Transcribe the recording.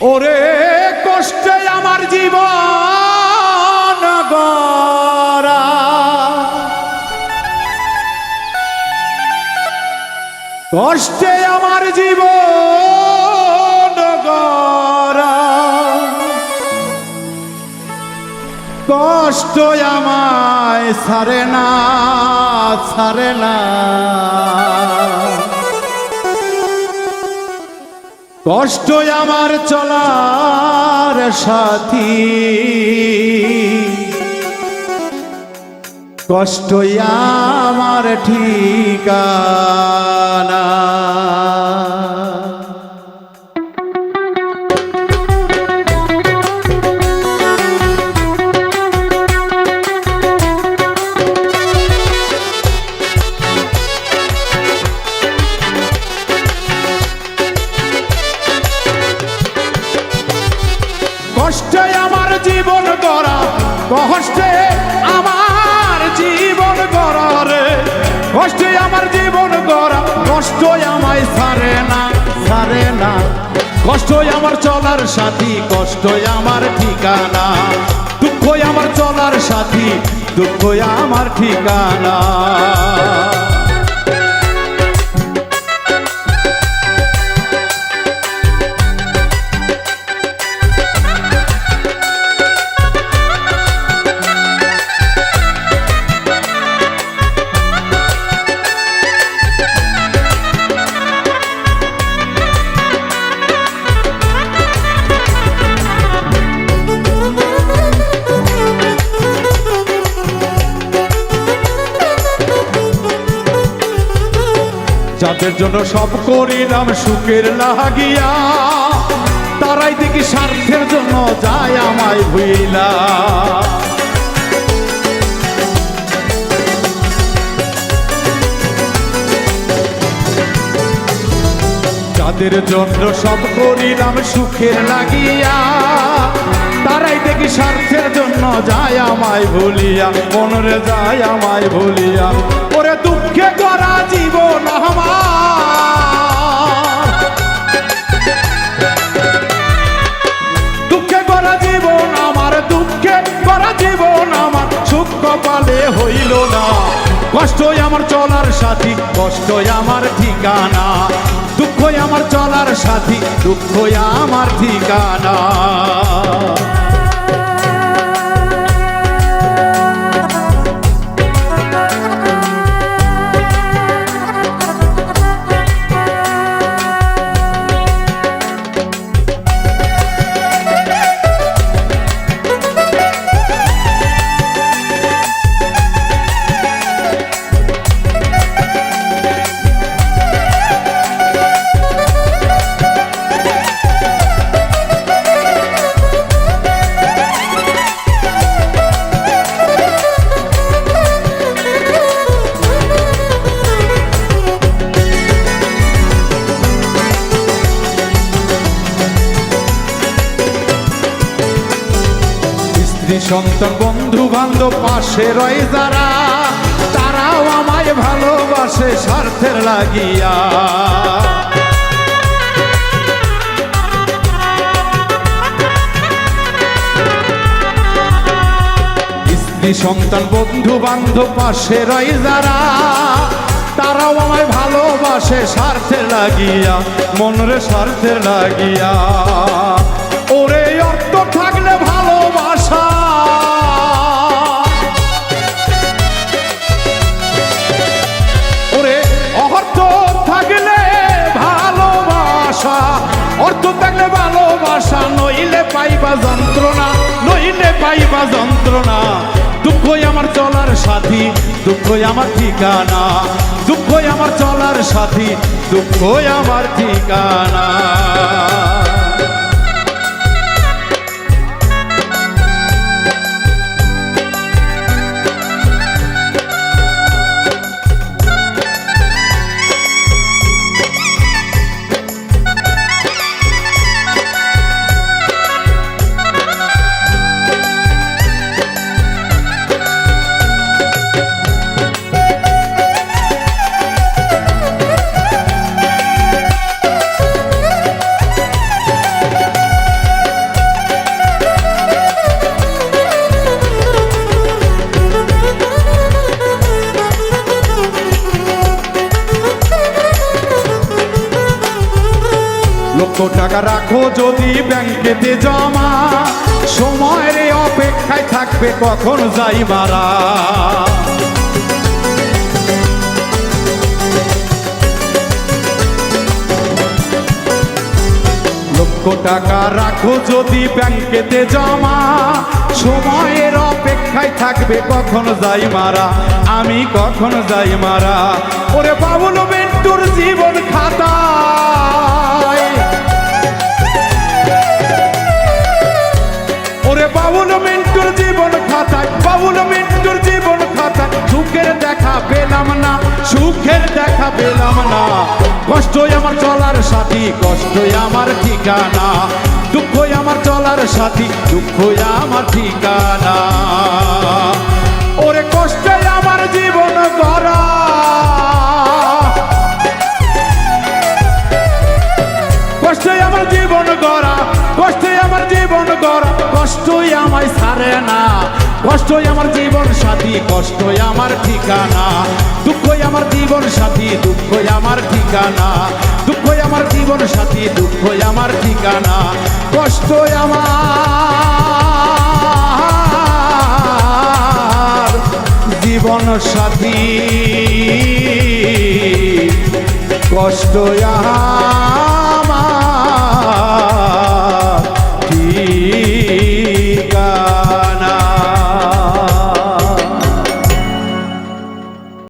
ওরে কষ্টে আমার জীবন গড়া, কষ্টে আমার জীবন গড়া, কষ্ট আমায় ছাড়ে না ছাড়ে না, কষ্ট আমার চলার সাথী, কষ্ট আমার ঠিকানা। কষ্টে আমার জীবন গড়া, কষ্টে আমার জীবন গড়া রে, কষ্টে আমার জীবন গড়া, কষ্ট আমায় ছাড়ে না ছাড়ে না, কষ্ট আমার চলার সাথী, কষ্ট আমার ঠিকানা, দুঃখ আমার চলার সাথী, দুঃখ আমার ঠিকানা। যাদের জন্য সব করিলাম সুখের লাগিয়া, তারাই দেখি স্বার্থের জন্য যায় আমায় ভুইলা। যাদের জন্য সব করিলাম সুখের লাগিয়া, তারাই দেখি স্বার্থের জন্য যায় আমায় ভুলিয়া, মনরে যায় আমায় ভুলিয়া। ওরে দুঃখে করা জীবন আমার, দুঃখে করা জীবন আমার, দুঃখে করা জীবন আমার, সুখ কপালে হইল না, কষ্টই আমার চলার সাথী, কষ্টই আমার ঠিকানা, দুঃখই আমার চলার সাথী, দুঃখই আমার ঠিকানা। সন্তান বন্ধু বান্ধব পাশে রয় যারা, তারাও আমায় ভালোবাসে স্বার্থের লাগিয়া। স্ত্রী সন্তান বন্ধু বান্ধব পাশে রয় যারা, তারাও আমায় ভালোবাসে স্বার্থের লাগিয়া, মনরে স্বার্থের লাগিয়া। ওরে অর্থ থাকলে ভালোবাসা, ওরে অর্থ থাকলে ভালোবাসা, অর্থ থাকলে ভালোবাসা, নইলে পাইবা যন্ত্রণা, নইলে পাইবা যন্ত্রণা। দুঃখই আমার চলার সাথী, দুঃখই আমার ঠিকানা, দুঃখই আমার চলার সাথী, দুঃখই আমার ঠিকানা। লক্ষ টাকা রাখো যদি ব্যাংকেতে জমা, সময়ের অপেক্ষায় থাকবে কখন যাই মারা। লক্ষ টাকা রাখো যদি ব্যাংকেতে জমা, সময়ের অপেক্ষায় থাকবে কখন যাই মারা, আমি কখন যাই মারা। ওরে বাবুল মিন্টুর জীবন খাতায়, ওরে বাবুল মিন্টুর জীবন খাতায়, বাবুল মিন্টুর জীবন খাতায় সুখের দেখা পেলাম না, সুখের দেখা পেলাম না। কষ্টই আমার চলার সাথী, কষ্টই আমার ঠিকানা, দুঃখই আমার চলার সাথী, দুঃখই আমার ঠিকানা। ওরে কষ্টে আমার জীবন গড়া, কষ্টে আমার জীবন গড়া, কষ্টে আমার জীবন গড়া, কষ্টই আমায় ছাড়ে না, কষ্টই আমার জীবন সাথী, কষ্টই আমার ঠিকানা, দুঃখই আমার জীবন সাথী, দুঃখই আমার ঠিকানা, দুঃখই আমার জীবন সাথী, দুঃখই আমার ঠিকানা, কষ্টই আমার জীবন সাথী, কষ্টই আমার।